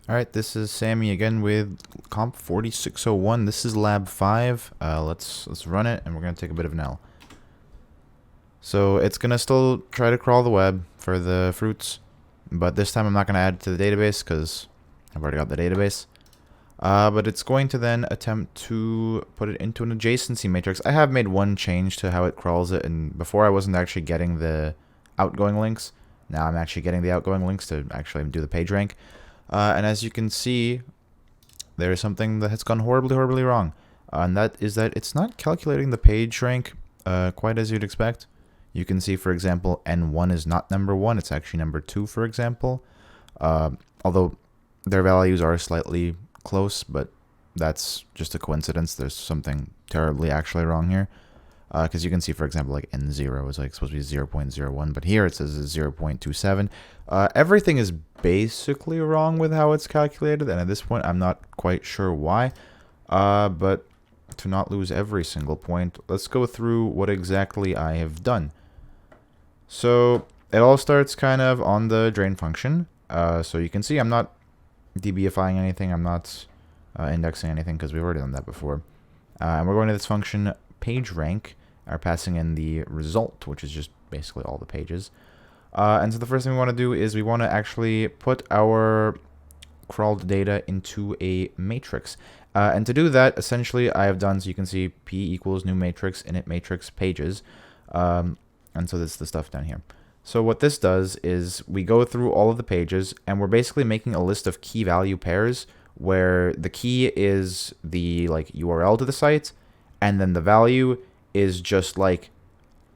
Alright, this is Sammy again with Comp 4601. This is Lab 5. Let's run it, and we're going to take a bit of an L. So it's going to still try to crawl the web for the fruits, but this time I'm not going to add it to the database because I've already got the database. But it's going to then attempt to put it into an adjacency matrix. I have made one change to how it crawls it, and before I wasn't actually getting the outgoing links. Now I'm actually getting the outgoing links to actually do the page rank. And as you can see, there is something that has gone horribly wrong. And that is that it's not calculating the page rank quite as you'd expect. You can see, for example, N1 is not number 1. It's actually number 2, for example. Although their values are slightly close, but that's just a coincidence. There's something terribly actually wrong here. Because you can see, for example, like N0 is like supposed to be 0.01, but here it says it's 0.27. Everything is basically wrong with how it's calculated, and at this point I'm not quite sure why. But to not lose every single point, let's go through what exactly I have done. So it all starts kind of on the drain function. So you can see I'm not dbifying anything, I'm not indexing anything because we've already done that before. And we're going to this function PageRank, are passing in the result, which is just basically all the pages. And so the first thing we want to do is we want to actually put our crawled data into a matrix. And to do that, essentially, I have done, so you can see P equals new matrix, init matrix pages. And so this is the stuff down here. So what this does is we go through all of the pages, and we're basically making a list of key value pairs where the key is the URL to the site, and then the value is just like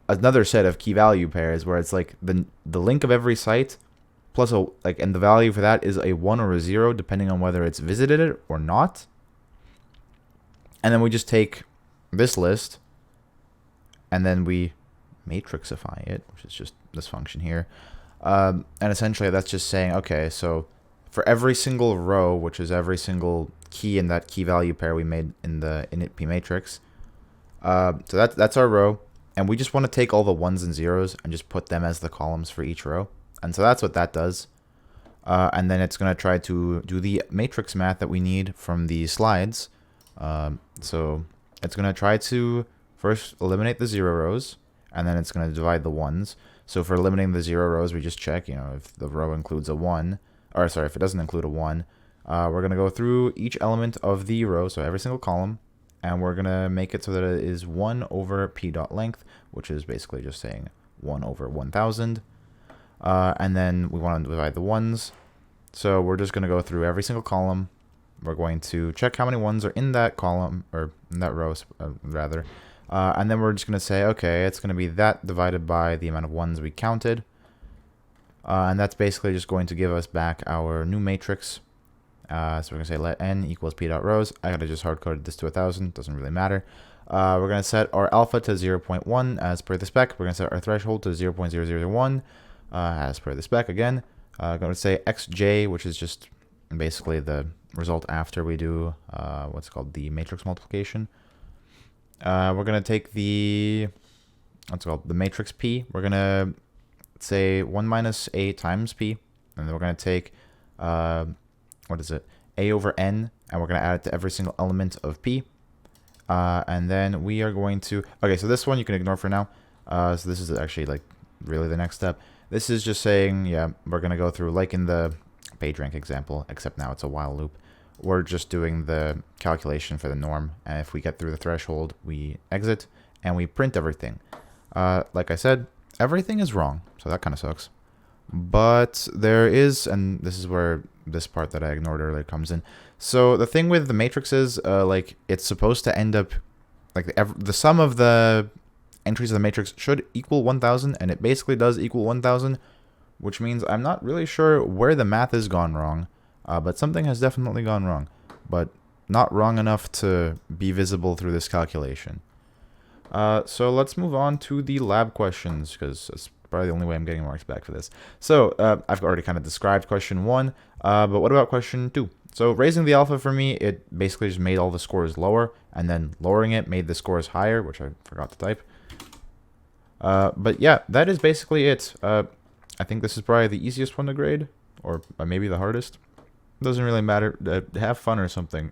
another set of key value pairs where it's like the link of every site plus and the value for that is a 1 or a 0 depending on whether it's visited it or not. And then we just take this list and then we matrixify it, which is just this function here. And essentially that's just saying, okay, so for every single row, which is every single key in that key value pair we made in the init p matrix, so that's our row, and we just want to take all the 1s and 0s and just put them as the columns for each row. And so that's what that does. And then it's going to try to do the matrix math that we need from the slides. So it's going to try to first eliminate the 0 rows, and then it's going to divide the 1s. So for eliminating the 0 rows, we just check, if the row includes a 1, or sorry, if it doesn't include a 1, we're going to go through each element of the row, so every single column, and we're going to make it so that it is 1 over p.length, which is basically just saying 1 over 1000. And then we want to divide the 1s. So we're just going to go through every single column. We're going to check how many 1s are in that column, or in that row, rather. And then we're just going to say, okay, it's going to be that divided by the amount of 1s we counted. And that's basically just going to give us back our new matrix. So we're going to say let n equals p.rows. I got to just hard-coded this to 1000. Doesn't really matter. We're going to set our alpha to 0.1 as per the spec. We're going to set our threshold to 0.0001 as per the spec again. I'm going to say xj, which is just basically the result after we do what's called the matrix multiplication. We're going to take the matrix p. We're going to say 1 minus a times p, and then we're going to take a over n, and we're going to add it to every single element of p. And then we are going to, okay, so this one you can ignore for now. So this is actually really the next step. This is just saying, yeah, we're going to go through like in the PageRank example, except now it's a while loop. We're just doing the calculation for the norm, and if we get through the threshold, we exit, and we print everything. Like I said, everything is wrong, so that kind of sucks. But there is, and this is where this part that I ignored earlier comes in. So the thing with the matrix is, it's supposed to end up, the sum of the entries of the matrix should equal 1000, and it basically does equal 1000, which means I'm not really sure where the math has gone wrong, but something has definitely gone wrong, but not wrong enough to be visible through this calculation. So let's move on to the lab questions, because that's probably the only way I'm getting marks back for this. So I've already kind of described question 1, but what about question 2? So raising the alpha for me, it basically just made all the scores lower, and then lowering it made the scores higher, which I forgot to type. But yeah, that is basically it. I think this is probably the easiest one to grade, or maybe the hardest. Doesn't really matter. Have fun or something.